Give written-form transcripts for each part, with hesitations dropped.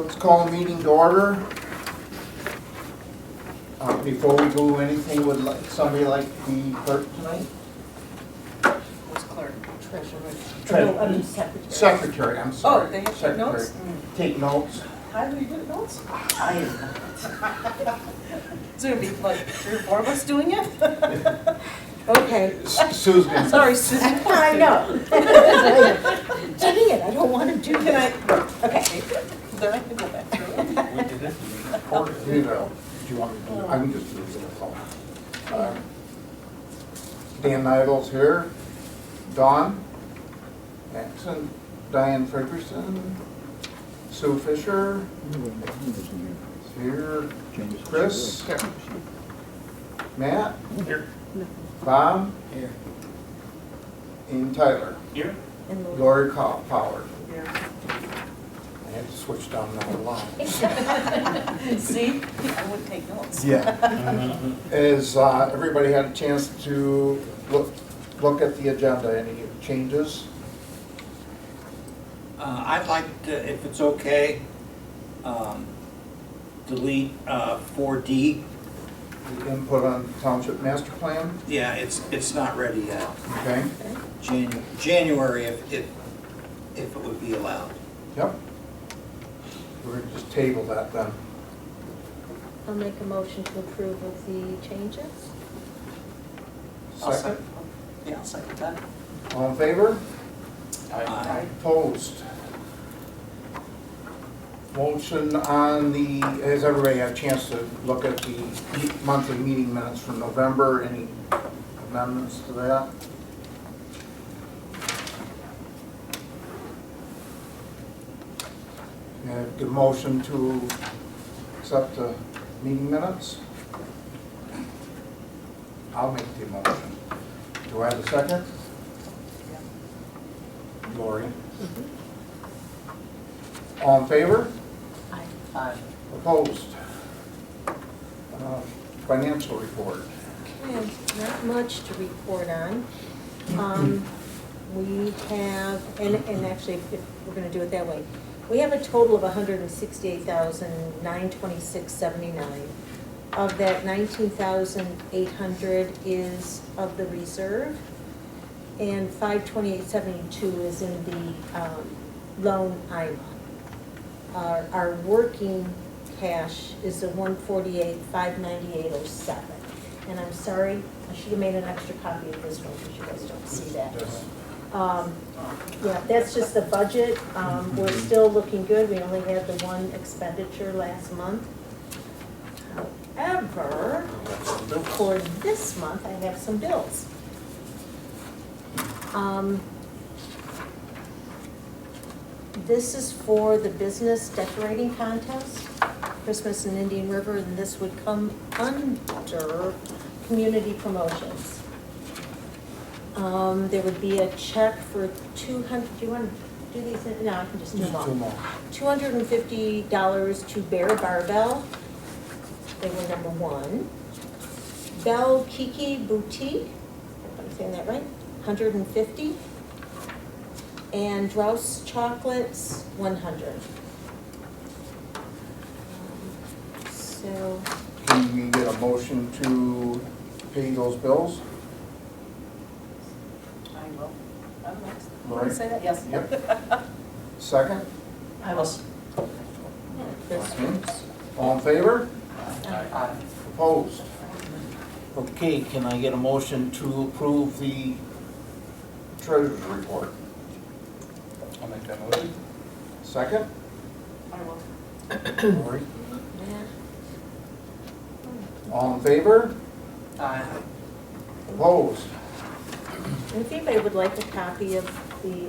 Let's call the meeting to order. Before we do anything, would somebody like to be clerk tonight? What's clerk? Treasurer. No, I mean secretary. Secretary, I'm sorry. Oh, they have to take Secretary. notes? Take notes. How do you do notes? I am not. Is there gonna be like 3 or 4 of us doing it? Okay. Sue's gonna. Sorry, Susan. I know. Dang it, I don't want to do Can that. okay. Then I can go back through it. We did it, we recorded Here you it. go. Do you want me to do it? I can just do it. Dan Nidal's here. Dawn Maxon, Diane Ferguson, Sue Fisher is here. Chris, Matt, Here. Bob, Here. and Tyler. Here. Lori Pollard. Yeah. I had to switch down another line. See, I would take notes. Yeah. Has everybody had a chance to look at the agenda? Any changes? I'd like to, if it's okay, delete 4D. The input on township master plan? Yeah, it's not ready yet. Okay. January, if it would be allowed. Yep. We're gonna just table that then. I'll make a motion to approve of the changes. Second. Yeah, I'll second that. All in favor? Aye. Opposed? Motion on the, has everybody had a chance to look at the monthly meeting minutes from November? Any amendments to that? Good motion to accept the meeting minutes? I'll make the motion. Do I have a second? Lori? All in favor? Aye. Opposed? Financial report. Okay, not much to report on. We have, and actually, if we're gonna do it that way, we have a total of $168,926.79. Of that, $19,800 is of the reserve, and $528.72 is in the loan IMA. Our working cash is the $148,598.07. And I'm sorry, I should have made an extra copy of this one because you guys don't see that. Yeah, that's just the budget. We're still looking good. We only had the one expenditure last month. However, for this month, I have some bills. This is for the business decorating contest, Christmas in Indian River, and this would come under community promotions. There would be a check for 200, do you want to do these? No, I can just do them all. Two more. $250 to Bear Barbell. They were number 1. Belle Kiki Boutique, if I'm saying that right, $150. And Drouse Chocolates, $100. So, Can we get a motion to pay those bills? I will. I will. Lori? Say that? Yes. Yep. Second? I will. Okay. All in favor? Aye. Opposed? Okay, can I get a motion to approve the treasurer's report? I'll make that motion. Second? I will. Lori? yeah. All in favor? Aye. Opposed? And if anybody would like a copy of the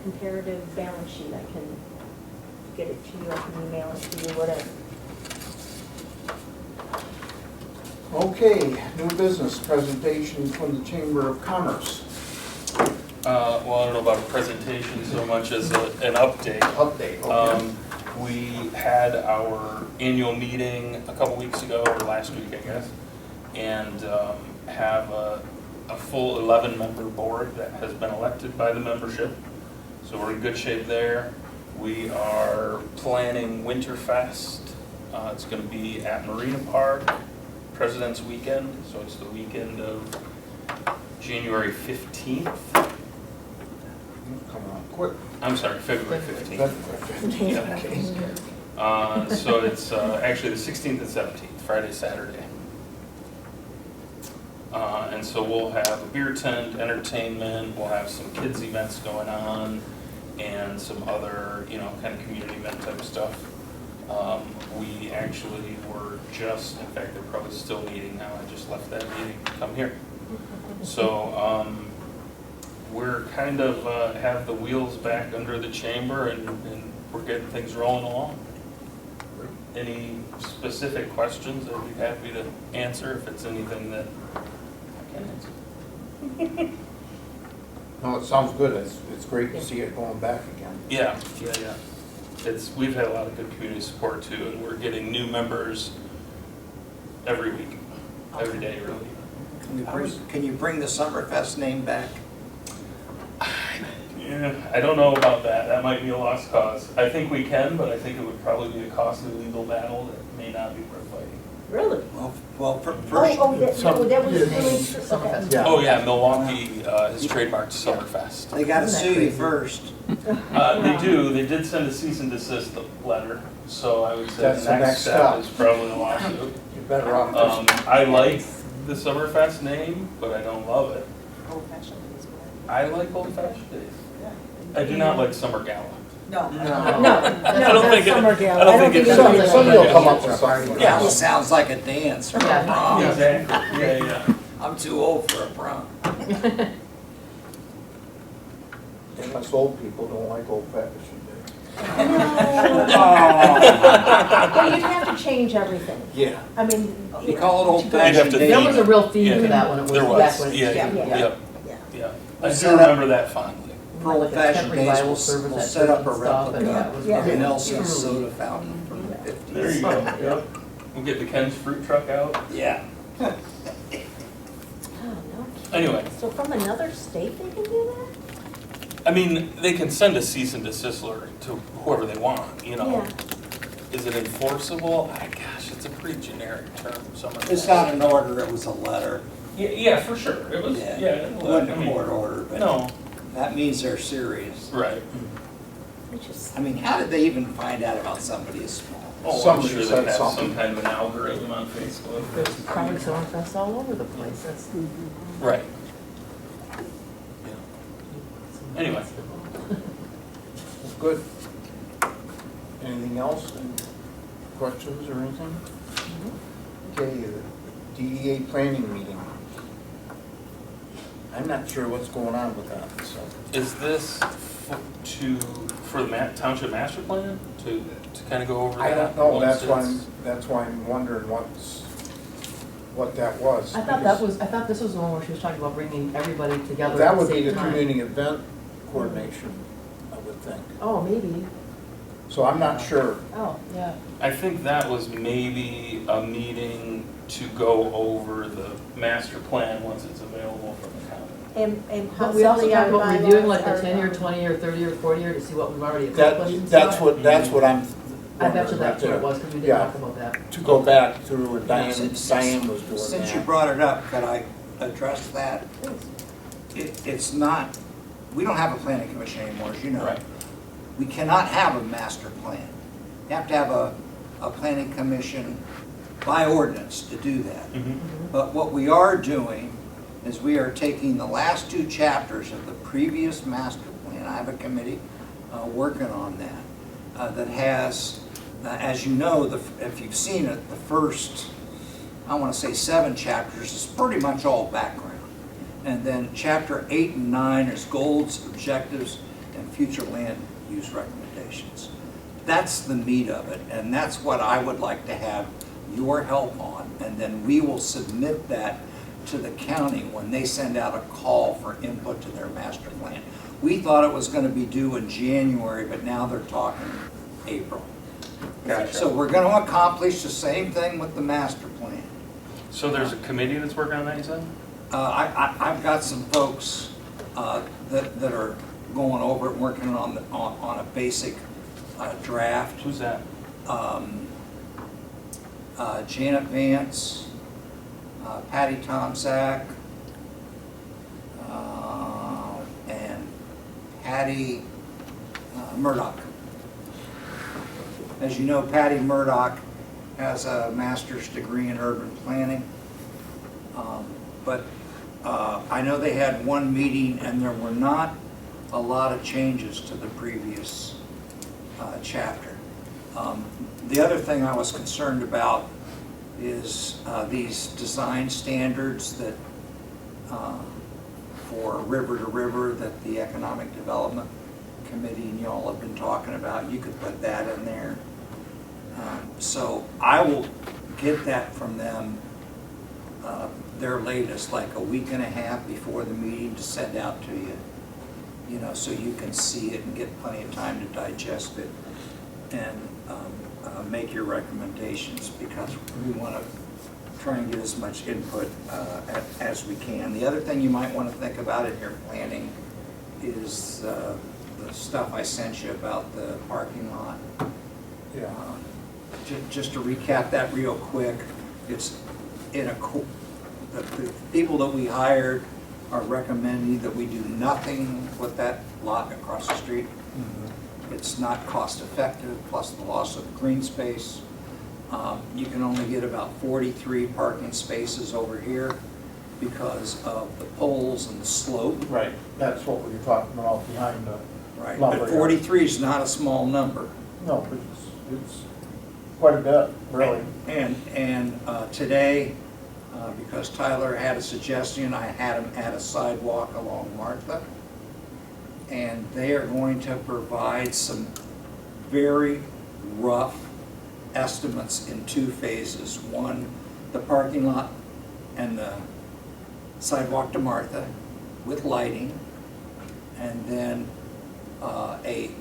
comparative balance sheet, I can get it to you, I can email it to you, whatever. Okay, new business presentation from the Chamber of Commerce. Well, I don't know about a presentation so much as an update. Update, okay. We had our annual meeting a couple weeks ago, or last week, I guess, and have a full 11-member board that has been elected by the membership. So we're in good shape there. We are planning Winterfest. It's going to be at Marina Park, President's Weekend, so it's the weekend of January 15th. Come on, quick. I'm sorry, February 15th. Okay. So it's actually the 16th and 17th, Friday, Saturday. And so we'll have a beer tent, entertainment, we'll have some kids events going on, and some other, kind of community event type stuff. We actually were just, in fact, they're probably still meeting now, I just left that meeting to come here. So we're kind of have the wheels back under the chamber, and we're getting things rolling along. Any specific questions, I'd be happy to answer if it's anything that I can answer. No, it sounds good. It's great to see it going back again. Yeah. We've had a lot of good community support too, and we're getting new members every week, every day really. Can you bring the Summerfest name back? Yeah, I don't know about that. That might be a lost cause. I think we can, but I think it would probably be a costly legal battle that may not be worth fighting. Really? Well, first, That was really, Summerfest. Yeah. Oh yeah, Milwaukee has trademarked Summerfest. they gotta sue you first. They do. They did send a cease and desist letter, so I would say That's the next step is probably a lawsuit. You're better off. I like the Summerfest name, but I don't love it. Old-fashioned is better. I like Old Fashioned Days. I do not like Summer Gala. No. no, I don't think it- Summer Gala. I don't think it- anybody Somebody will likes come it. up with something. Yeah, it sounds like a dance or a Yeah. prom. Exactly. Yeah. I'm too old for a prom. And us old people don't like old fashioned days. Well, you'd have to change everything. Yeah. I mean. You call it old You'd have fashioned to days. There was a real theme Yeah. to that when it was There back was. when it Yeah. Yeah. Yep. Yeah. Yeah. I We'll do set up- remember that fondly. For old fashioned days, Revival we'll service we'll at set up a church and stuff, and replica that was Yeah. of really Nelson's truly- soda fountain from the 50s. There you go. Yep. We'll get the Ken's fruit truck out. Yeah. Oh, no kidding. Anyway. So from another state they can do I mean, they can send a cease and desist letter to whoever they want, that? Is it enforceable? Gosh, it's a pretty generic term. It's not an order, it was a letter. Yeah, for sure. It was, Yeah. yeah. It wasn't a court order, but No, that means they're serious. right. Which is, I mean, how did they even find out about somebody as small? Oh, I'm Somebody sure said they have some something. kind of an algorithm on Facebook. There's probably Summerfest all over the place. That's. Right. Anyway. Good. Anything else? Any questions or anything? Okay, the DDA Planning Meeting. I'm not sure what's going on with that, so. Is this for the Township Master Plan, to kind of go over that? I don't know, once that's why I'm wondering what that was. I thought this was the one where she was talking about bringing everybody together That at the would be same the time. community event coordination, I would think. Oh, maybe. So I'm not sure. Oh, yeah. I think that was maybe a meeting to go over the master plan once it's available from the county. and But we also possibly talked our about reviewing like bylaws the are, 10-year, 20-year, 30-year, 40-year to see what we've already accomplished and That's stuff. what I'm I bet you wondering that's what right it was, because we did Yeah. talk about that. there. To go back through what Diane Since- was doing Since you that. brought it up, could I address that? It's not, we don't have a planning commission anymore, as you know. Right. We cannot have a master plan. You have to have a planning commission by ordinance to do that. But what we are doing is we are taking the last two chapters of the previous master plan. I have a committee working on that, that has, as you know, if you've seen it, the first, I want to say 7 chapters is pretty much all background. And then chapter 8 and 9 is goals, objectives, and future land use recommendations. That's the meat of it, and that's what I would like to have your help on. And then we will submit that to the county when they send out a call for input to their master plan. We thought it was going to be due in January, but now they're talking April. Gotcha. So we're going to accomplish the same thing with the master plan. So there's a committee that's working on that, you said? I've got some folks that are going over it, working on a basic draft. Who's that? Janet Vance, Patty Tomzak, and Patty Murdoch. As you know, Patty Murdoch has a master's degree in urban planning. But I know they had one meeting and there were not a lot of changes to the previous chapter. The other thing I was concerned about is these design standards that for river to river that the Economic Development Committee and y'all have been talking about. You could put that in there. So I will get that from them, their latest, like a week and a half before the meeting to send out to you, you know, so you can see it and get plenty of time to digest it and make your recommendations, because we want to try and get as much input as we can. The other thing you might want to think about in your planning is the stuff I sent you about the parking lot. Yeah. Just to recap that real quick, it's in the people that we hired are recommending that we do nothing with that lot across the street. It's not cost effective, plus the loss of green space. You can only get about 43 parking spaces over here because of the poles and the slope. Right, that's what we were talking about behind the Right, lumber but yard. 43 is not a small number. No, but it's quite a bit, really. And today, because Tyler had a suggestion, I had him add a sidewalk along Martha. And they are going to provide some very rough estimates in two phases. One, the parking lot and the sidewalk to Martha with lighting, and then a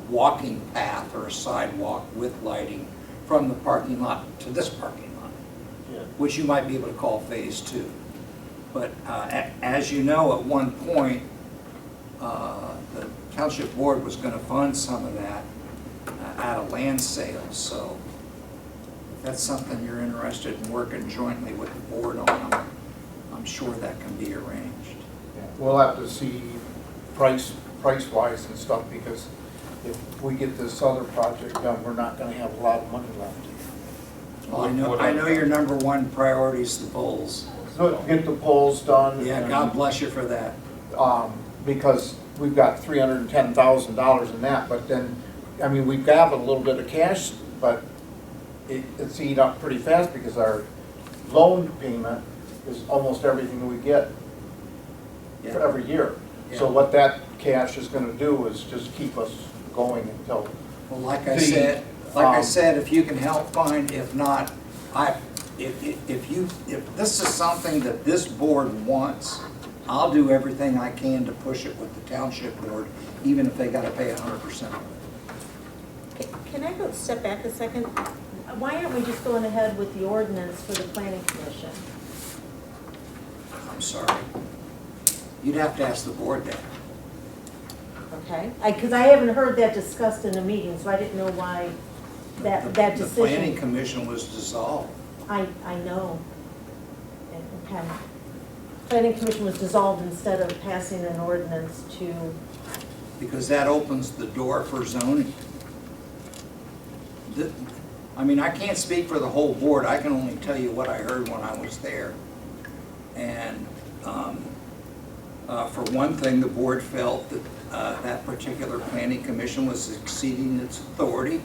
walking path or a sidewalk with lighting from the parking lot to this parking lot, Yeah. which you might be able to call phase two. But as you know, at one point, the township board was going to fund some of that out of land sales. So if that's something you're interested in working jointly with the board on, I'm sure that can be arranged. Yeah. We'll have to see price-wise and stuff, because if we get this other project done, we're not gonna have a lot of money left. Well, I know your number one priority is the polls. So get the poles done. Yeah, God bless you for that. Because we've got $310,000 in that, but then, I mean, we've got a little bit of cash, but it's eat up pretty fast because our loan payment is almost everything we get Yeah. for every year. So Yeah. what that cash is gonna do is just keep us going until, Well, like I The, said, if you can help find, if not, if this is something that this board wants, I'll do everything I can to push it with the township board, even if they gotta pay 100% of it. Can I go step back a second? Why aren't we just going ahead with the ordinance for the planning commission? I'm sorry. You'd have to ask the board that. Okay, because I haven't heard that discussed in a meeting, so I didn't know why that The planning decision. commission was dissolved. I know. Okay. Planning commission was dissolved instead of passing an ordinance to, Because that opens the door for zoning. I mean, I can't speak for the whole board, I can only tell you what I heard when I was there. And for one thing, the board felt that that particular planning commission was exceeding its authority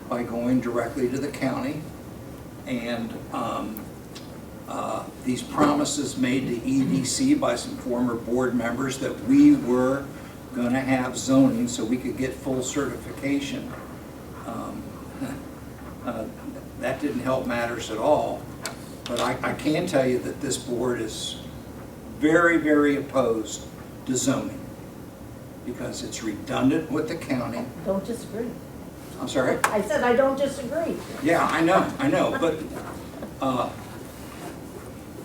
by going directly to the county. And these promises made to EDC by some former board members that we were going to have zoning so we could get full certification. That didn't help matters at all. But I can tell you that this board is very, very opposed to zoning because it's redundant with the county. don't disagree. I'm sorry? I said I don't disagree. Yeah, I know, but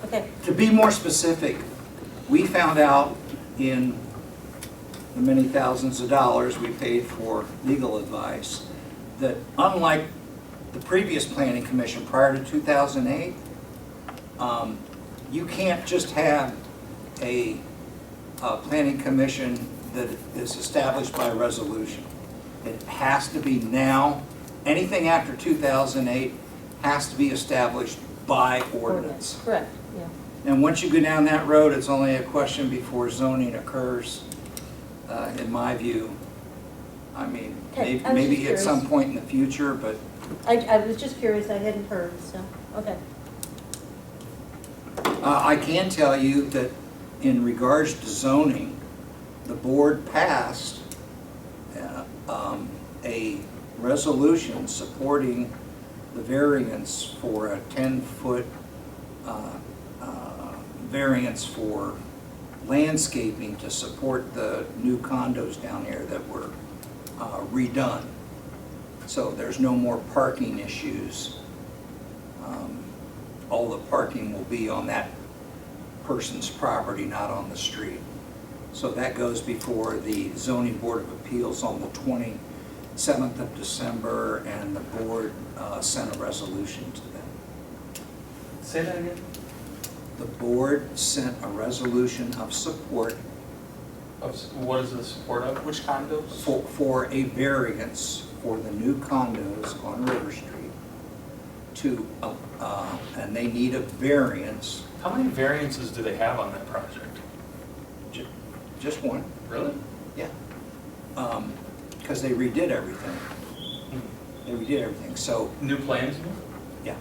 Okay, to be more specific, we found out in the many thousands of dollars we paid for legal advice that unlike the previous planning commission prior to 2008, you can't just have a planning commission that is established by resolution. It has to be now, anything after 2008 has to be established by ordinance. Correct, yeah. And once you go down that road, it's only a question before zoning occurs, in my view. I mean, Okay, I was maybe just at some curious. point in the future, but I was just curious, I hadn't heard, so, okay. I can tell you that in regards to zoning, the board passed a resolution supporting the variance for a 10-foot variance for landscaping to support the new condos down there that were redone. So there's no more parking issues. All the parking will be on that person's property, not on the street. So that goes before the Zoning Board of Appeals on the 27th of December, and the board sent a resolution to them. Say that again? The board sent a resolution of support What is the support of? Which condos? for a variance for the new condos on River Street to, and they need a variance, How many variances do they have on that project? just one, Really? yeah. Because they redid everything. They redid everything, so, New plans? yeah.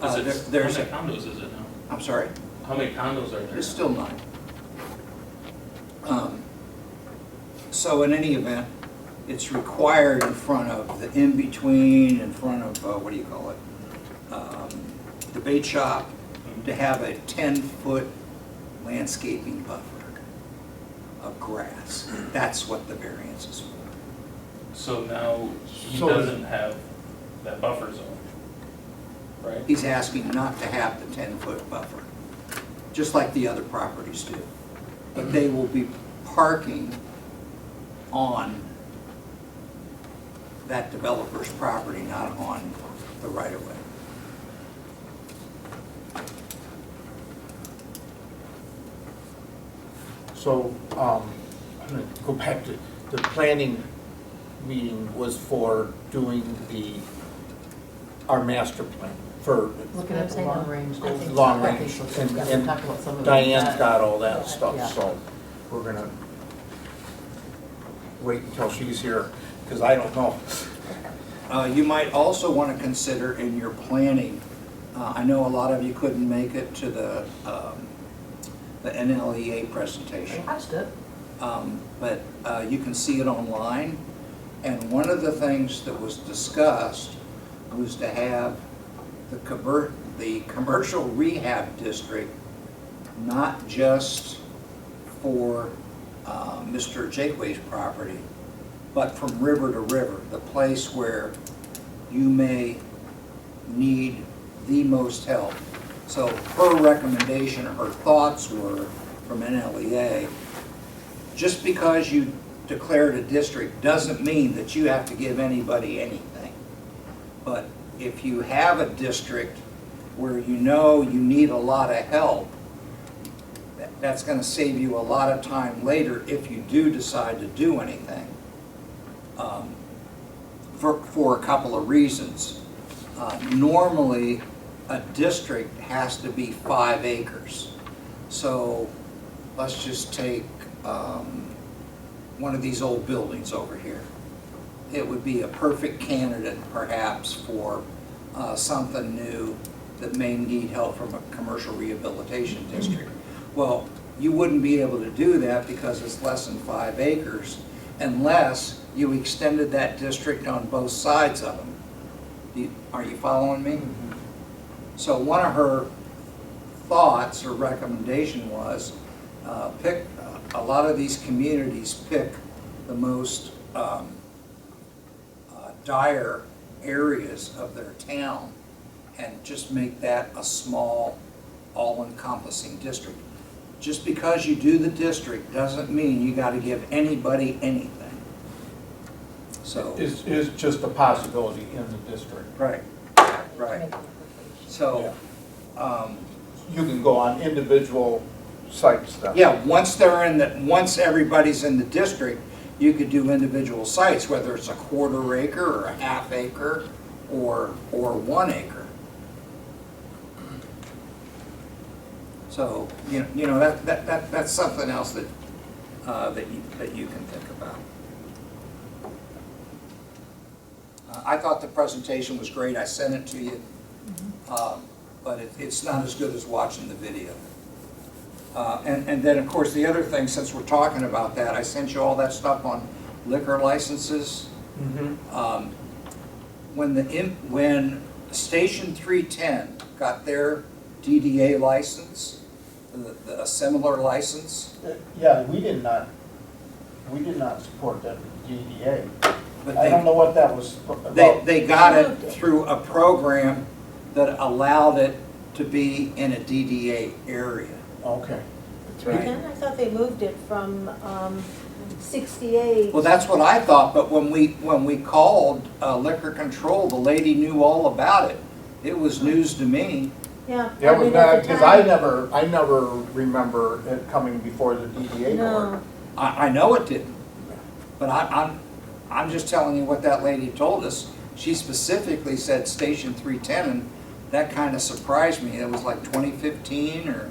Is it, There's how a, many condos is it now? I'm sorry, How many condos are there? it's still 9. So in any event, it's required in front of the in-between, in front of, what do you call it? The bait shop, to have a 10-foot landscaping buffer of grass. That's what the variance is for. So now he So- doesn't have that buffer zone, right? He's asking not to have the 10-foot buffer, just like the other properties do. But they will be parking on that developer's property, not on the right-of-way. So, I'm gonna go back to, the planning meeting was for doing our master plan for Looking at the long range goals. long I think range. so, And too. Yeah, we talked about some of it. Diane's got all Yeah. that stuff, Yeah. so we're gonna wait until she's here, because I don't know. You might also want to consider in your planning, I know a lot of you couldn't make it to the NLEA presentation. I watched it. But you can see it online. And one of the things that was discussed was to have the commercial rehab district, not just for Mr. Jakeway's property, but from river to river, the place where you may need the most help. So her recommendation, her thoughts were from NLEA, just because you declared a district doesn't mean that you have to give anybody anything. But if you have a district where you know you need a lot of help, that's going to save you a lot of time later if you do decide to do anything, for a couple of reasons. Normally, a district has to be 5 acres. So let's just take one of these old buildings over here. It would be a perfect candidate perhaps for something new that may need help from a commercial rehabilitation district. Well, you wouldn't be able to do that because it's less than 5 acres unless you extended that district on both sides of them. Are you following me? So one of her thoughts or recommendation was pick, a lot of these communities pick the most dire areas of their town and just make that a small, all-encompassing district. Just because you do the district doesn't mean you got to give anybody anything. So, is just a possibility in the district. right, right. So, You can go on individual sites then. yeah, once everybody's in the district, you could do individual sites, whether it's a quarter acre or a half acre or 1 acre. So, you know, that's something else that you can think about. I thought the presentation was great, I sent it to you, but it's not as good as watching the video. And then, of course, the other thing, since we're talking about that, I sent you all that stuff on liquor licenses. Mhm. When Station 310 got their DDA license, a similar license, Yeah, we did not support that DDA. but I don't know what that was about. they got it through a program that allowed it to be in a DDA area. Okay. 310, I thought they moved it from 68. Well, that's what I thought, but when we called liquor control, the lady knew all about it. It was news to me. Yeah. That was mean, not, at the because time- I never remember it coming before the DDA board. No, I know it didn't, but I'm just telling you what that lady told us. She specifically said Station 310, and that kind of surprised me. It was like 2015 or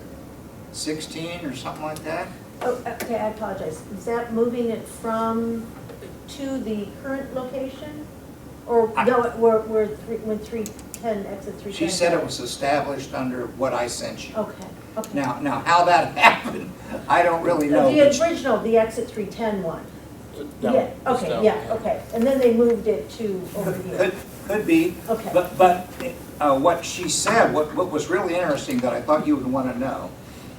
16 or something like that. oh, okay, I apologize. Is that moving it to the current location? Or, no, when 310, exit 310? She said it was established under what I sent you. Okay, okay. Now how that happened, I don't really know. The but original, the exit 310 one. No, Yeah, okay, no. yeah, okay. And then they moved it to over here. Could be. Okay. But what she said, what was really interesting that I thought you would want to know,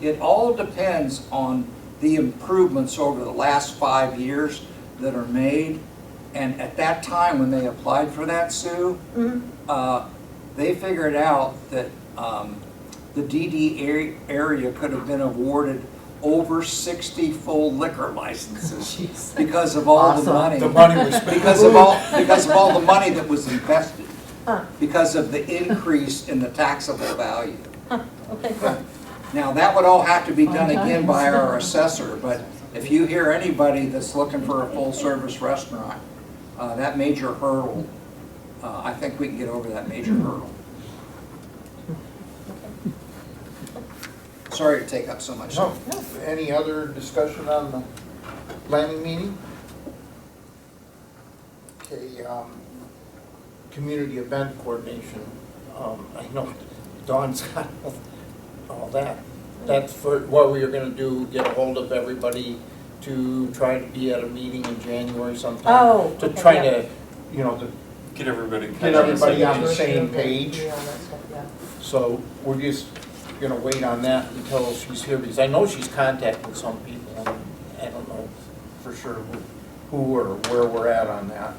it all depends on the improvements over the last 5 years that are made. And at that time, when they applied for that, Sue, they figured out that the DD area could have been awarded over 60 full liquor licenses Jeez. because of all the Awesome. money. The money was spent. Because of all the money that was invested, because of the increase in the taxable value. Okay. Now, that would all have to be done again by our assessor, but if you hear anybody that's looking for a full-service restaurant, that major hurdle, I think we can get over that major hurdle. Sorry to take up so much No, time. any other discussion on the planning meeting? Okay, community event coordination, I know Dawn's got all that. That's for what we were gonna do, get a hold of everybody to try to be at a meeting in January sometime. Oh, To okay, try yeah. to, you know, to Get everybody. get everybody on the same page. Yeah, all that stuff, yeah. So we're just gonna wait on that until she's here, because I know she's contacting some people, and I don't know for sure who or where we're at on that.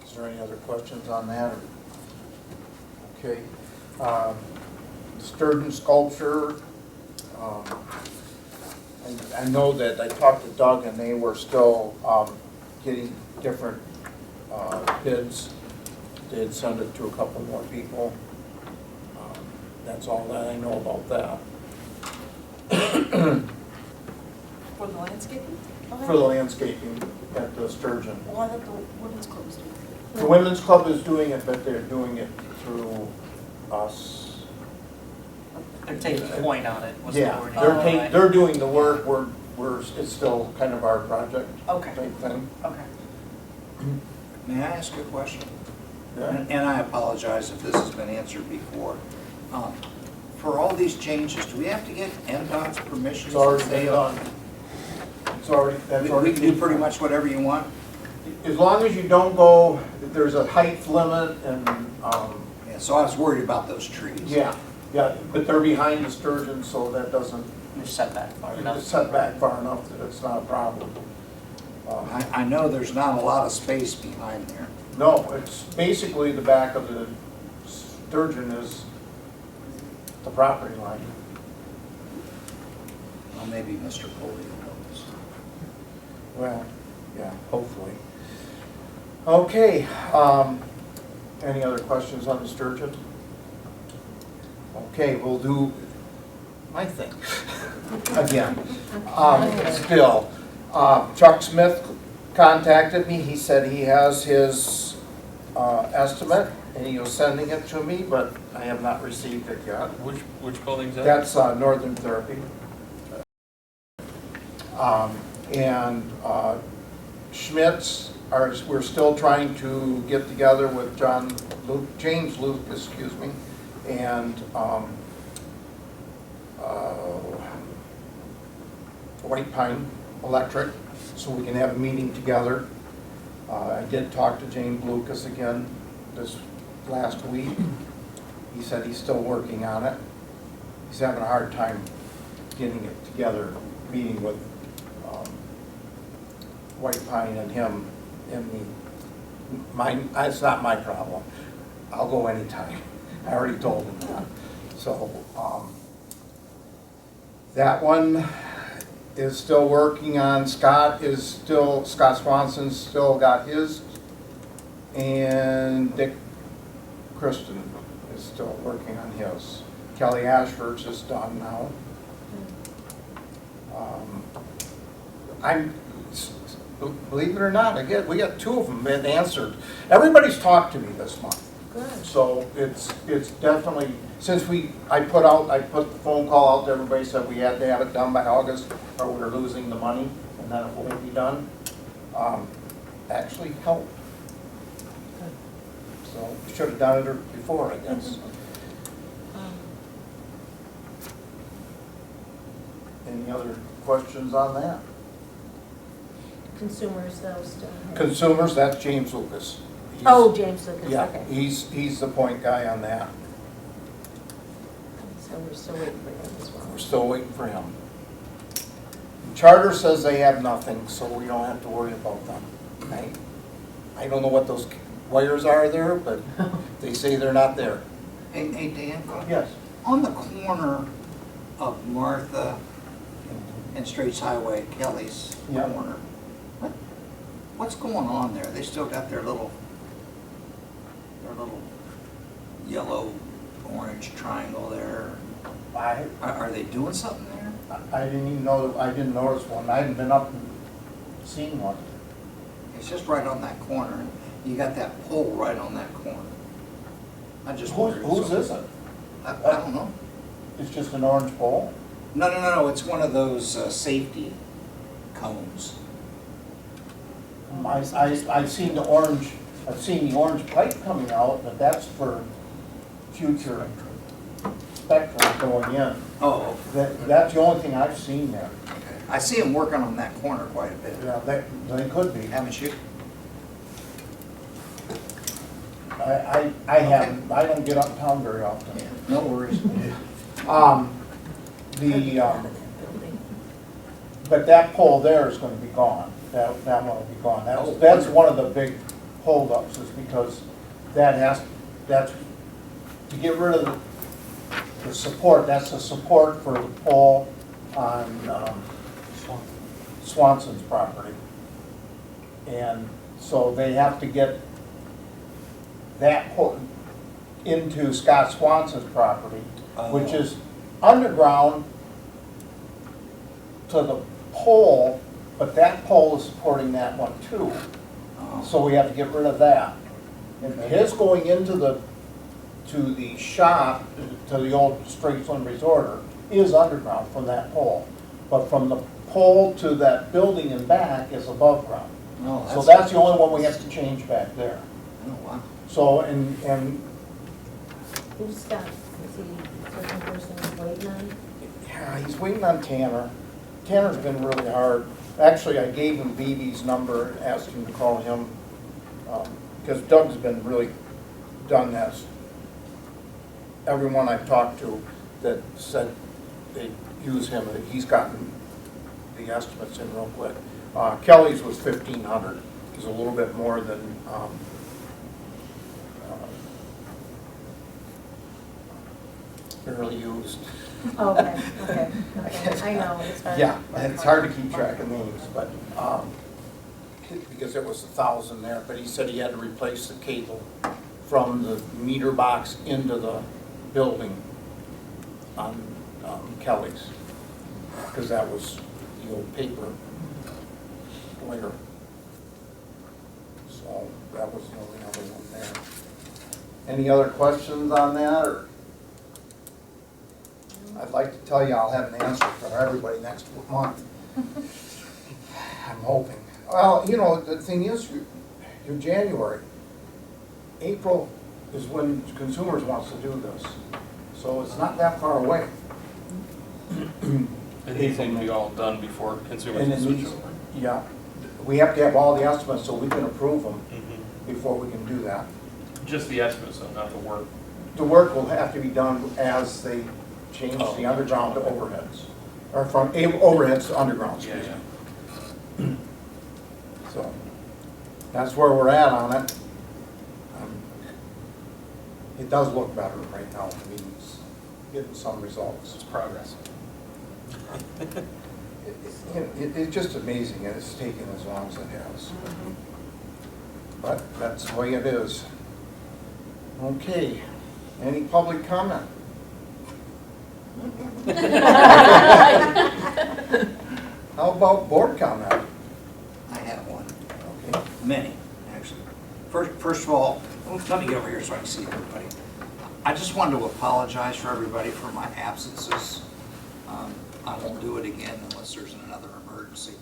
Is there any other questions on that? Okay. Sturgeon sculpture, I know that I talked to Doug and they were still getting different bids. They had sent it to a couple more people. That's all that I know about that. For the landscaping? For the landscaping at the Sturgeon. Well, I thought the women's club was doing it. The Women's Club is doing it, but they're doing it through us. They're taking point on it, was the Yeah, wording. they're doing the work, it's still kind of our project Okay. type thing. Okay. May I ask you a question? Yeah. And I apologize if this has been answered before. For all these changes, do we have to get NDOT's permission? It's already been done. That's We already. can do pretty much whatever you want? As long as you don't go, there's a height limit and, Yeah, so I was worried about those trees. yeah, but they're behind the Sturgeon, so that doesn't, They're set back far enough. it's set back far enough that it's not a problem. I know there's not a lot of space behind there. No, it's basically the back of the Sturgeon is the property line. Well, maybe Mr. Foley knows. Well, yeah, hopefully. Okay, any other questions on the Sturgeon? Okay, we'll do my thing again. Still, Chuck Smith contacted me. He said he has his estimate and he was sending it to me, but I have not received it yet. Which building's that? That's Northern Therapy. And Schmitz, we're still trying to get together with James Luke, excuse me, and White Pine Electric, so we can have a meeting together. I did talk to James Lucas again this last week. He said he's still working on it. He's having a hard time getting it together, meeting with White Pine and him and me. It's not my problem. I'll go anytime. I already told him that. So that one is still working on. Scott Swanson's still got his, and Dick Kristen is still working on his. Kelly Ashford's is done now. Believe it or not, we got 2 of them that answered. Everybody's talked to me this month. Good. So it's definitely, since I put the phone call out to everybody, said we had to have it done by August or we were losing the money and then it won't be done, actually helped. So we should have done it before, I guess. Any other questions on that? Consumers though still. Consumers, that's James Lucas. Oh, James Lucas, Yeah, okay. he's the point guy on that. So we're still waiting for him as well. We're still waiting for him. Charter says they have nothing, so we don't have to worry about them. I don't know what those wires are there, but they say they're not there. Hey, Dan? Yes. On the corner of Martha and Straits Highway, Kelly's Yeah. corner, what's going on there? They still got their little yellow, orange triangle there. Are they doing something there? I didn't even know, I didn't notice one. I hadn't been up and seen one. It's just right on that corner. You got that pole right on that corner. I just wondered. Whose is it? I don't know. It's just an orange pole? No. It's one of those safety cones. I've seen the orange pipe coming out, but that's for future spectrum going in. Oh, That's the only thing I've seen there. okay. I see them working on that corner quite a bit. Yeah, they could be. Haven't you? I haven't, I don't get uptown very often. Yeah, no worries. But that pole there is gonna be gone. That one will be gone. That's one of the big holdups, is because that's to get rid of the support, that's the support for the pole on Swanson's property. And so they have to get that pole into Scott Swanson's property, which is underground to the pole, but that pole is supporting that one too. So we have to get rid of that. And his going into the shop, to the old Straitsland Resorter, is underground from that pole. But from the pole to that building and back is above ground. No, So that's the only one we have to change back there. Oh, wow. So, and Who's Scott? Is he a certain person waiting on? yeah, he's waiting on Tanner. Tanner's been really hard. Actually, I gave him BB's number and asked him to call him, because Doug's been really done this. Everyone I've talked to that said they use him, he's gotten the estimates in real quick. Kelly's was 1,500. He's a little bit more than barely used. Okay, okay, I know, it's hard. Yeah, and it's hard to keep track of names, but, because there was 1,000 there, but he said he had to replace the cable from the meter box into the building on Kelly's, because that was the old paper layer. So that was the only other one there. Any other questions on that, or? I'd like to tell you I'll have an answer for everybody next month. I'm hoping. Well, you know, the thing is, you're January. April is when consumers wants to do this. So it's not that far away. It needs to be all done before consumers And can it switch needs, over. yeah, we have to have all the estimates so we can approve them Mhm. before we can do that. Just the estimates, though, not the work. The work will have to be done as they change Oh. the underground to overheads, or from overheads to underground, Yeah, excuse me. yeah. So, that's where we're at on it. It does look better right now. I mean, it's getting some results. It's progress. It's just amazing that it's taken as long as it has. But that's the way it is. Okay, any public comment? How about board comment? I have one. Okay. Many, actually. First of all, let me get over here so I can see everybody. I just wanted to apologize for everybody for my absences. I won't do it again unless there's another emergency.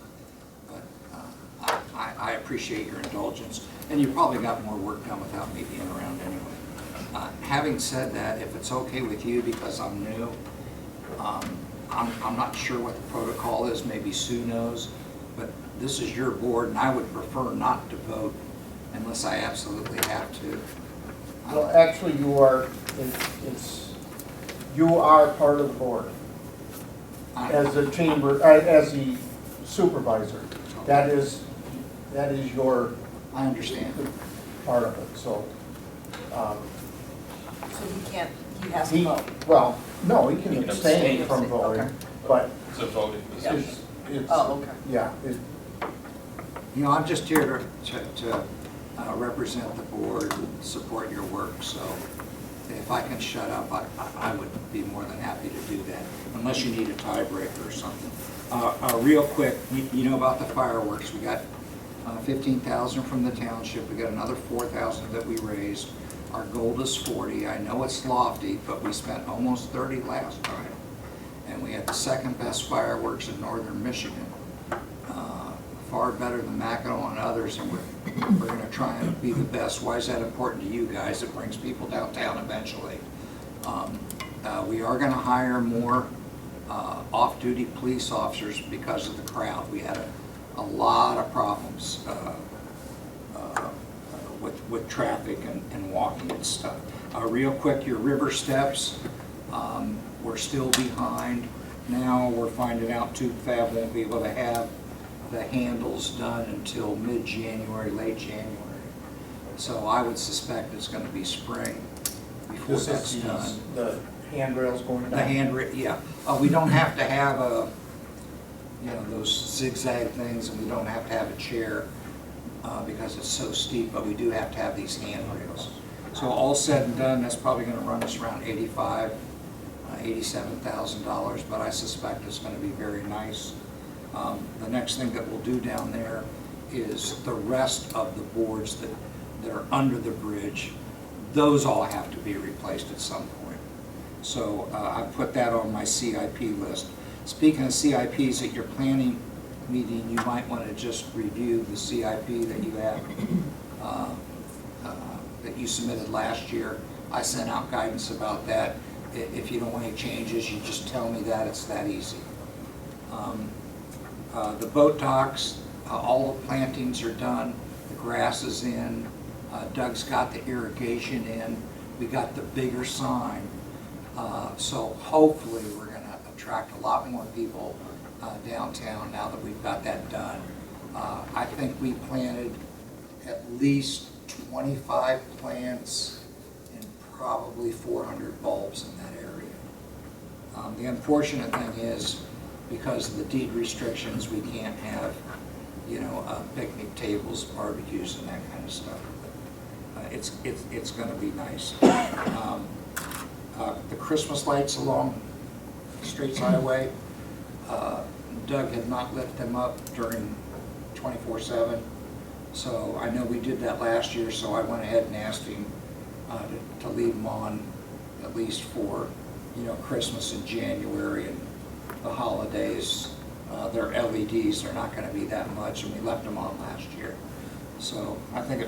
But I appreciate your indulgence, and you probably got more work done without me being around anyway. Having said that, if it's okay with you, because I'm new, I'm not sure what the protocol is, maybe Sue knows, but this is your board, and I would prefer not to vote unless I absolutely have to. Well, actually, you are, you are part of the board as a chamber, as the supervisor. That is your I understand. part of it, so. So he can't, he has to He, vote. well, no, he can He can abstain abstain. from voting, Okay. but It's a voting it's, position. it's, Oh, okay. yeah, You know, I'm just here to represent the board, and support your work, so if I can shut up, I would be more than happy to do that, unless you need a tiebreaker or something. Real quick, you know about the fireworks. We got 15,000 from the township. We got another 4,000 that we raised. Our goal is 40. I know it's lofty, but we spent almost 30 last time. And we had the second best fireworks in northern Michigan. Far better than Mackinac and others, and we're going to try and be the best. Why is that important to you guys? It brings people downtown eventually. We are going to hire more off-duty police officers because of the crowd. We had a lot of problems with traffic and walking and stuff. Real quick, your river steps, we're still behind. Now we're finding out Tube Fab won't be able to have the handles done until mid-January, late January. So I would suspect it's going to be spring before this that's is done. the handrails going down. The handrail, yeah. We don't have to have those zigzag things, and we don't have to have a chair because it's so steep, but we do have to have these handrails. So all said and done, that's probably going to run us around $87,000, but I suspect it's going to be very nice. The next thing that we'll do down there is the rest of the boards that are under the bridge. Those all have to be replaced at some point. So I put that on my CIP list. Speaking of CIPs, at your planning meeting, you might want to just review the CIP that you have, that you submitted last year. I sent out guidance about that. If you don't want any changes, you just tell me that. It's that easy. The boat docks, all the plantings are done. The grass is in. Doug's got the irrigation in. We got the bigger sign. So hopefully we're going to attract a lot more people downtown now that we've got that done. I think we planted at least 25 plants and probably 400 bulbs in that area. The unfortunate thing is, because of the deed restrictions, we can't have, picnic tables, barbecues, and that kind of stuff. It's gonna be nice. The Christmas lights along Streets Highway, Doug had not lit them up during 24/7. So I know we did that last year, so I went ahead and asked him to leave them on at least for, Christmas in January and the holidays. They're LEDs, they're not gonna be that much, and we left them on last year. So I think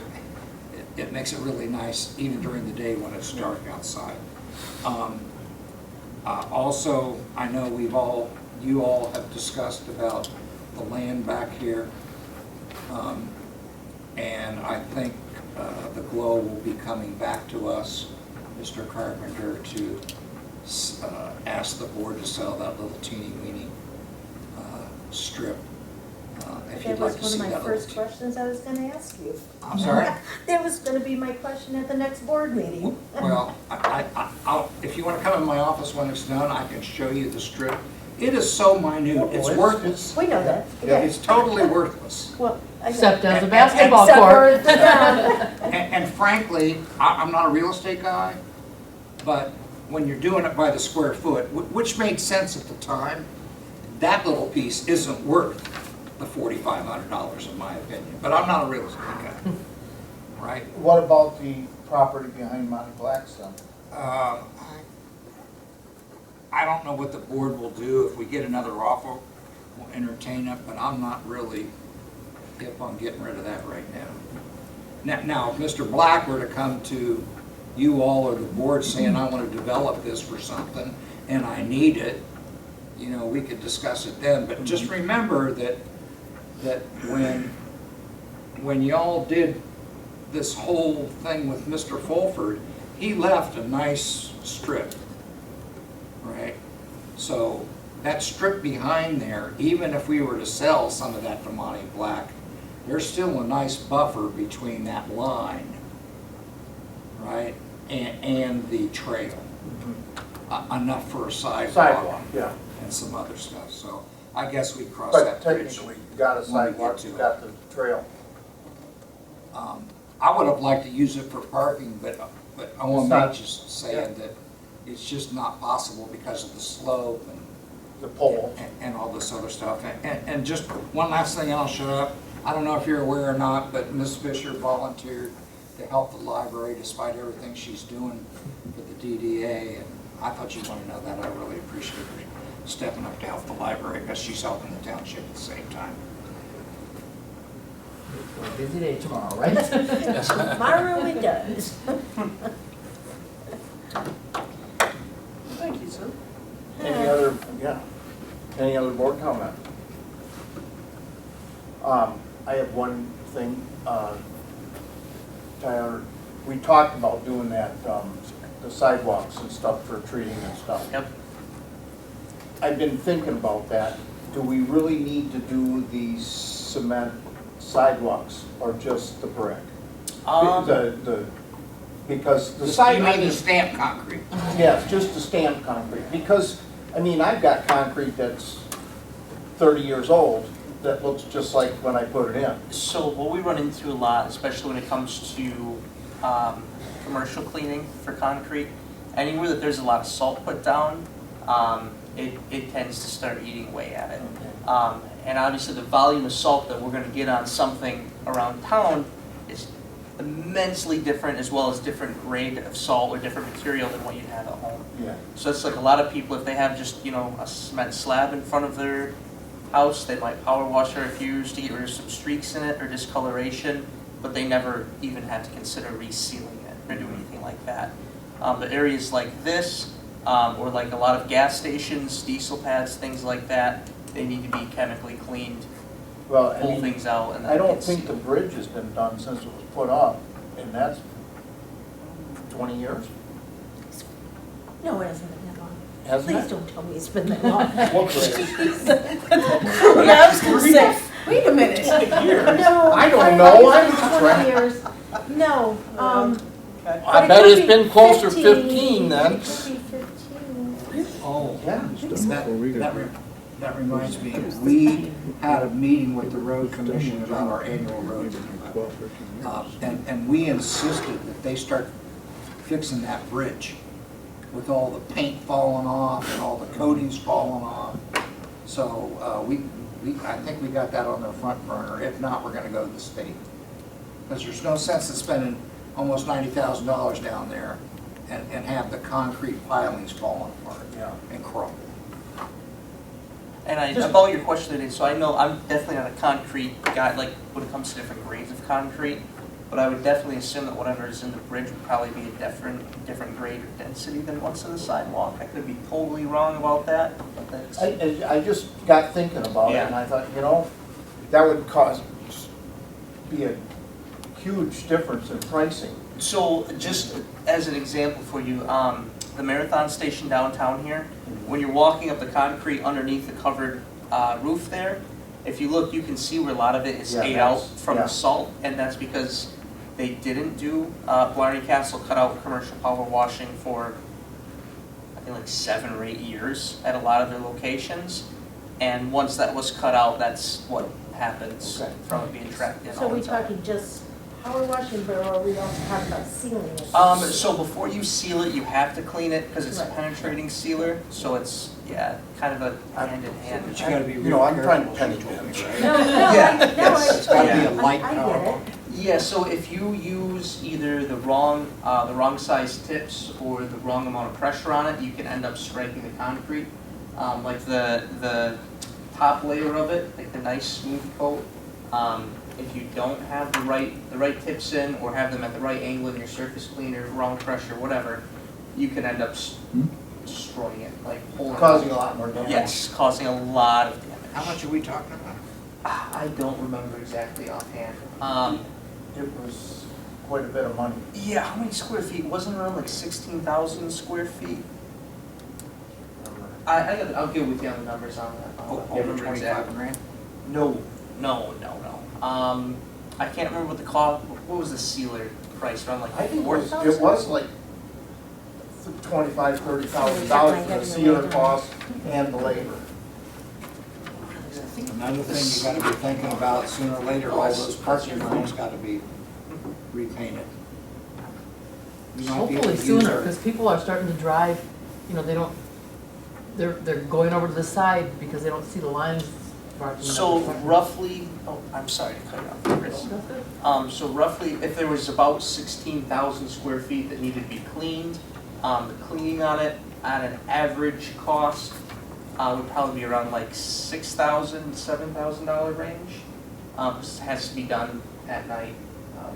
it makes it really nice, even during the day when it's dark outside. Also, I know you all have discussed about the land back here. And I think the GLOW will be coming back to us, Mr. Carpenter, to ask the board to sell that little teeny-weeny strip. If That you'd like was to one see of my that first little. questions I was gonna ask you. I'm sorry? That was gonna be my question at the next board meeting. Well, if you want to come in my office when it's done, I can show you the strip. It is so minute, it's worthless. We know that. It's totally worthless. Well, I know. Except as a And- basketball Except court. for that. And frankly, I'm not a real estate guy, but when you're doing it by the square foot, which made sense at the time, that little piece isn't worth the $4,500 in my opinion. But I'm not a real estate guy, right? What about the property behind Monte Blackstone? I don't know what the board will do. If we get another offer, we'll entertain it, but I'm not really hip on getting rid of that right now. Now, if Mr. Black were to come to you all or the board saying, I want to develop this for something and I need it, we could discuss it then. But just remember that when y'all did this whole thing with Mr. Fulford, he left a nice strip, right? So that strip behind there, even if we were to sell some of that to Monte Black, there's still a nice buffer between that line, right, and the trail. Enough for a Sidewalk, yeah. and some other stuff. So I guess we cross But that bridge. technically, you got a when we sidewalk, get to you it. got the trail. I would have liked to use it for parking, but I want It's to not- just saying that it's just not possible because of the slope The pole. and all this other stuff. And just one last thing, and I'll shut up. I don't know if you're aware or not, but Ms. Fisher volunteered to help the library despite everything she's doing for the DDA. And I thought you'd want to know that. I really appreciate her stepping up to help the library because she's helping the township at the same time. Busy day tomorrow, right? Tomorrow it does. Thank you, sir. Any other board comment? I have one thing, Tyler, we talked about doing that, the sidewalks and stuff for treating and stuff. Yep. I've been thinking about that. Do we really need to do the cement sidewalks or just the brick? Because the side, You I mean the mean, stamped concrete? yes, just the stamped concrete. Because, I mean, I've got concrete that's 30 years old that looks just like when I put it in. So what we run into a lot, especially when it comes to commercial cleaning for concrete, anywhere that there's a lot of salt put down, it tends to start eating away at it. And obviously the volume of salt that we're gonna get on something around town is immensely different, as well as different grade of salt or different material than what you have at home. Yeah. So it's like a lot of people, if they have just, a cement slab in front of their house, they might power wash or refuse to get rid of some streaks in it or discoloration, but they never even had to consider resealing it or doing anything like that. But areas like this, or like a lot of gas stations, diesel pads, things like that, they need to be chemically cleaned, Well, I pull mean, things out, and then I don't get think the sealed. bridge has been done since it was put up, and that's 20 years, No, it hasn't been that long. hasn't Please it? don't tell me it's been that long. What bridge? Yeah, I was gonna say, wait a minute. No. I don't know. I I'm thought not it was 20 trying. years. No, Okay. I but bet could it's be been closer to 15 then. It could be 15. Oh, Yeah. that reminds me, we had a meeting with the road commission about our annual roads. And we insisted that they start fixing that bridge with all the paint falling off and all the coatings falling off. So, I think we got that on the front burner. If not, we're gonna go to the state. Because there's no sense in spending almost $90,000 down there and have the concrete pilings falling apart and crumble. And about your question today, so I know I'm definitely not a concrete guy, like when it comes to different grades of concrete, but I would definitely assume that whatever is in the bridge would probably be a different grade or density than what's in the sidewalk. I could be totally wrong about that, but that's. I just got thinking about it, and I thought, you know, that would be a huge difference in pricing. So just as an example for you, the Marathon Station downtown here, when you're walking up the concrete underneath the covered roof there, if you look, you can see where a lot of it is ate out from the salt, and that's because they didn't do Blarney Castle cut out commercial power washing for I think like 7 or 8 years at a lot of their locations, and once that was cut out, that's what happens from it being trapped in So all we're the time. talking just power washing, but are we also talking about sealing it? So before you seal it, you have to clean it because it's a Right. penetrating sealer, so it's, kind of a hand in hand. But you gotta be You real know, I'm careful. trying to what penetrate you told me, it. right? No, Yeah, It's gotta be a light I power. get it. Yeah, so if you use either the wrong size tips or the wrong amount of pressure on it, you can end up striking the concrete. Like the top layer of it, like the nice smooth coat, if you don't have the right tips in or have them at the right angle in your surface cleaner, wrong pressure, whatever, you can end up destroying it, like pulling Causing it. a lot more damage. Yes, causing a lot of damage. How much are we talking about? I don't remember exactly offhand. It was quite a bit of money. Yeah, how many square feet? Wasn't it around like 16,000 square feet? I'll get with you on the numbers on that. I can't Over remember 25 exactly. grand? No. I can't remember what the cost. What was the sealer price? Around like I think $4,000? it was like $25,000, $30,000 for the sealer cost and the labor. Another thing you gotta be thinking about, sooner or later, all those parking lots gotta be repainted. You might be able Hopefully to use sooner, our- because people are starting to drive, they're going over to the side because they don't see the lines marking. So roughly, I'm sorry to cut you off, Chris. That's good. So roughly, if there was about 16,000 square feet that needed to be cleaned, the cleaning on it at an average cost would probably be around like $6,000, $7,000 range. This has to be done at night.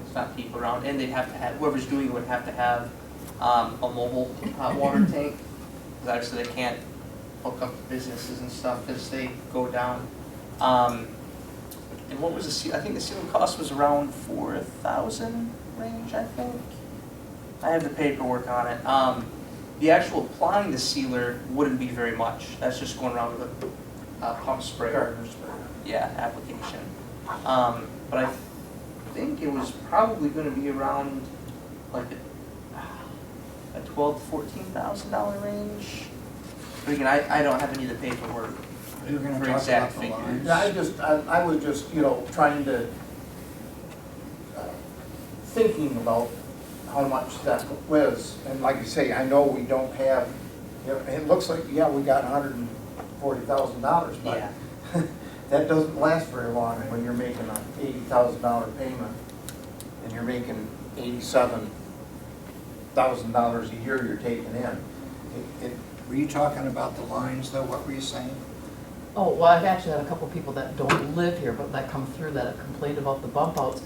It's not people around, and they'd have to have, whoever's doing it would have to have a mobile hot water tank. Because obviously they can't hook up to businesses and stuff because they go down. And what was I think the ceiling cost was around 4,000 range, I think. I have the paperwork on it. The actual applying the sealer wouldn't be very much. That's just going around with a pump sprayer. Yeah, application. But I think it was probably going to be around like a $12,000 to $14,000 range. But again, I don't have any of the paperwork You're gonna for talk exact about the figures. lines. Yeah, I was just, trying to, thinking about how much that was, and like you say, I know we don't have, it looks like, we got $140,000, but Yeah. that doesn't last very long when you're making an $80,000 payment, and you're making $87,000 a year you're taking in. Were you talking about the lines though? What were you saying? Oh, well, I've actually had a couple of people that don't live here, but that come through that have complained about the bump outs.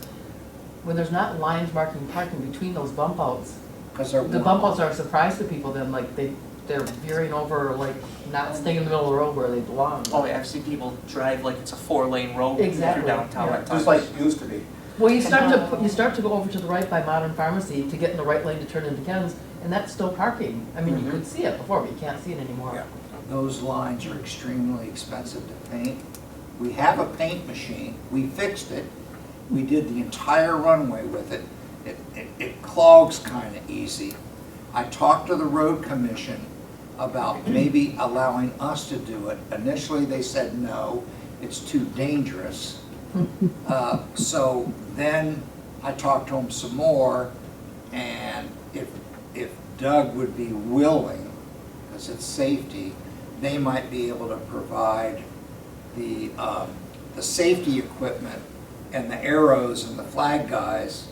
When there's not lines marking parking between those bump outs, Because they're the bump outs are a surprise to people, then like they're veering over, like not staying in the middle of the road where they belong. Oh yeah, I've seen people drive like it's a 4-lane road Exactly, through downtown yeah. at times. Just like it used to be. Well, you start to go over to the right by Modern Pharmacy to get in the right lane to turn into Ken's, and that's still parking. I mean, you could see it before, but you can't see it anymore. Yeah. Those lines are extremely expensive to paint. We have a paint machine, we fixed it, we did the entire runway with it. It clogs kind of easy. I talked to the road commission, about maybe allowing us to do it. Initially, they said no, it's too dangerous. So then I talked to them some more, and if Doug would be willing, because it's safety, they might be able to provide the safety equipment and the arrows and the flag guys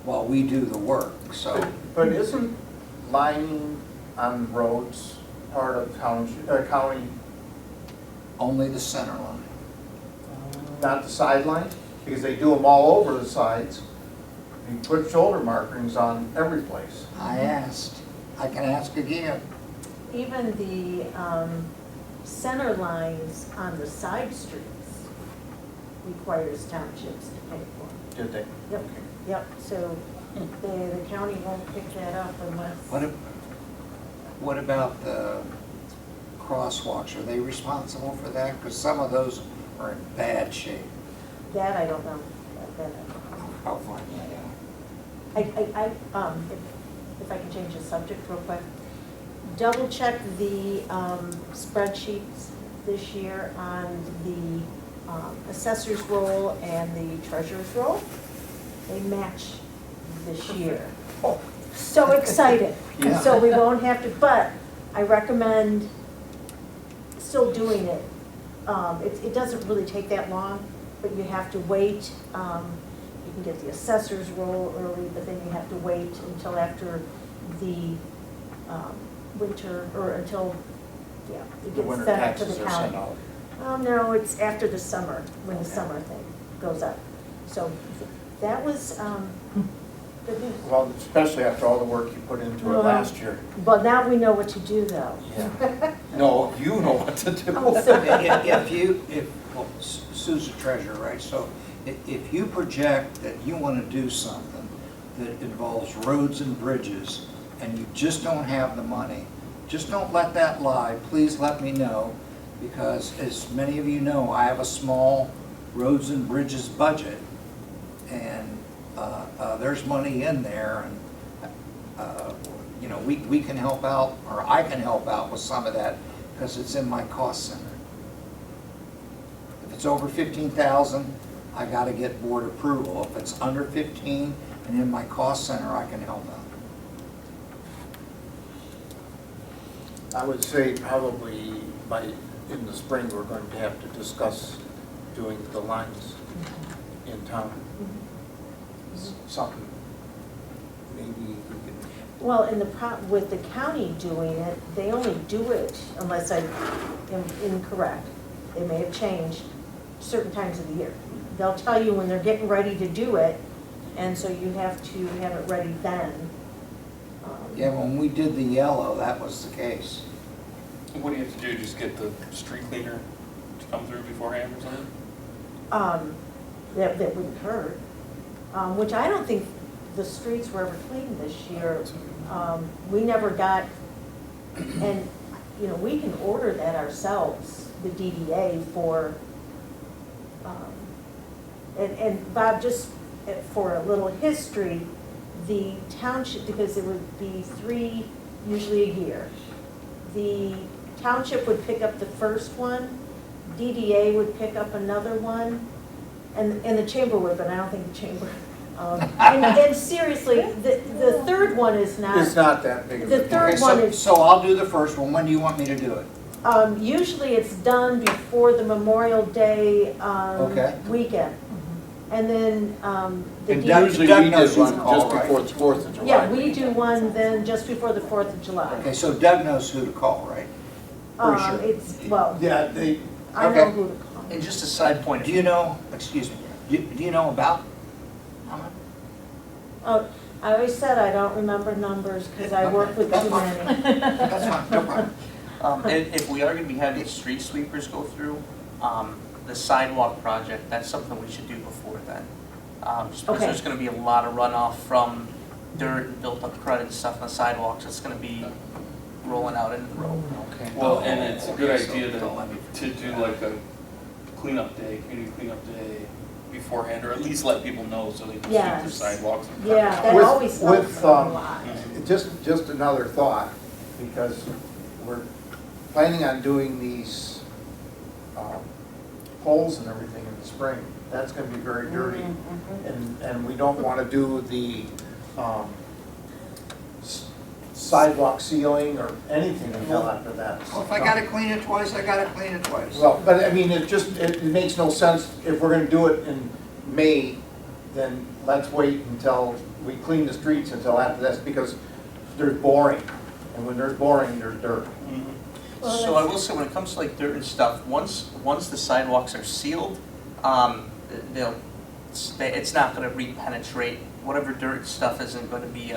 while we do the work, so. But isn't lining on roads part of township, county, Only the center line. not the sideline? Because they do them all over the sides. You put shoulder markings on every place. I asked, I can ask again. Even the center lines on the side streets requires townships to pay for. Did they? Yep, yep, so the county won't pick that up unless. What about the crosswalks? Are they responsible for that? Because some of those are in bad shape. That I don't know. That I don't know. I'll find that out. If I can change the subject real quick, double check the spreadsheets this year on the assessor's roll and the treasurer's roll. They match this year. Oh. So excited. Yeah. So we won't have to, but I recommend still doing it. It doesn't really take that long, but you have to wait. You can get the assessor's roll early, but then you have to wait until after the winter, or until, yeah, it The gets winter sent up to taxes the are sent county. out. No, it's after the summer, when the Okay. summer thing goes up. So that was good news. Well, especially after all the work you put into it last year. But now we know what to do, though. Yeah. No, you know what to do. Oh, so- Well, Sue's the treasurer, right? So if you project that you want to do something that involves roads and bridges, and you just don't have the money, just don't let that lie. Please let me know, because as many of you know, I have a small roads and bridges budget, and there's money in there, and you know, we can help out, or I can help out with some of that, because it's in my cost center. If it's over 15,000, I gotta get board approval. If it's under 15 and in my cost center, I can help out. I would say probably in the spring, we're going to have to discuss doing the lines in town. Something, maybe we could. Well, and with the county doing it, they only do it, unless I am incorrect, they may have changed, certain times of the year. They'll tell you when they're getting ready to do it, and so you have to have it ready then. Yeah, when we did the yellow, that was the case. What do you have to do, just get the street cleaner to come through beforehand or something? That wouldn't hurt, which I don't think the streets were ever cleaned this year. We never got, and, you know, we can order that ourselves, the DDA for, and Bob, just for a little history, the township, because it would be 3 usually a year, the township would pick up the first one, DDA would pick up another one, and the chamber would, but I don't think the chamber. And seriously, the third one is not. It's not that big of a The deal. third Okay, one is, so I'll do the first one. When do you want me to do it? usually it's done before the Memorial Day Okay. weekend. And then the And DDA. usually Doug we knows did one who's called, just before the 4th of July. Yeah, we do one then just before the 4th of July. Okay, so Doug knows who to call, right? Pretty sure. It's, well, Yeah, I know Okay. who to call. And just a side point, Do you know, excuse me, do you know about how much? Oh, I always said I don't remember numbers because I work with That's too fine. many. That's fine, no problem. and if we are gonna be having street sweepers go through, the sidewalk project, that's something we should do before then. Just because Okay. there's gonna be a lot of runoff from dirt and built up crud and stuff on the sidewalks, it's gonna be rolling out into the road. Okay. Well, and it's a good Okay, so idea don't let me to do like a cleanup day, community cleanup day beforehand, or at least let people know so they can sweep their Yes. sidewalks. and Yeah, parking that With- always helps with, a lot. Just another thought, because we're planning on doing these poles and everything in the spring. That's gonna be very dirty. And we don't wanna do the sidewalk sealing or anything until after that. Well, if I gotta clean it twice, I gotta clean it twice. Well, but I mean, it makes no sense, if we're gonna do it in May, then let's wait until we clean the streets until after this, because there's boring. And when there's boring, there's dirt. Well, So I will say, when it comes to like dirt and stuff, once the sidewalks are sealed, it's not gonna re-penetrate. Whatever dirt stuff isn't gonna be,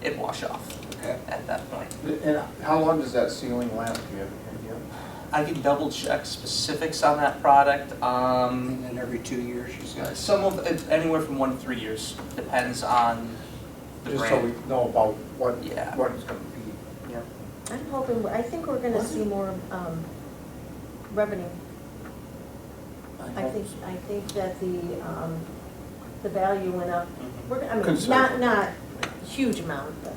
it wash off Okay. at that point. And how long does that sealing last, do you have any idea? I can double check specifics on that product. And then every 2 years, you said? Some of it, anywhere from 1 to 3 years, depends on the Just so we brand. know about what Yeah. it's gonna be. Yeah. I'm hoping, I think we're gonna see more revenue. I think that the value went up. I mean, Considerable. not huge amount, but.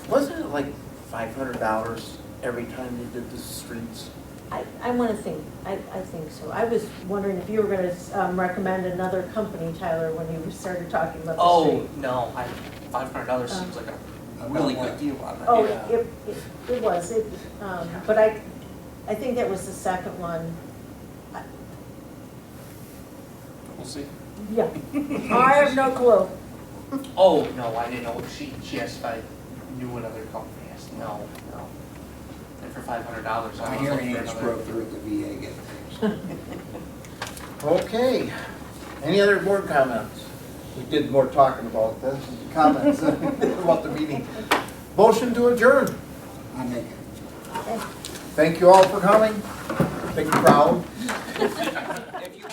Wasn't it like $500 every time they did the streets? I want to think, I think so. I was wondering if you were going to recommend another company, Tyler, when you started talking about the Oh, street. no, $500 seems like a really good deal on that. Oh, Yeah. it was, but I think that was the second one. We'll see. Yeah, I have no clue. Oh, no, I didn't know. She asked if I knew another company. I said, no. And for $500, My I was hearing looking for aids another. broke through at the VA getting fixed. Okay, any other board comments? We did more talking about this, comments about the meeting. Motion to adjourn. I make it. Okay. Thank you all for coming. Big crowd. If you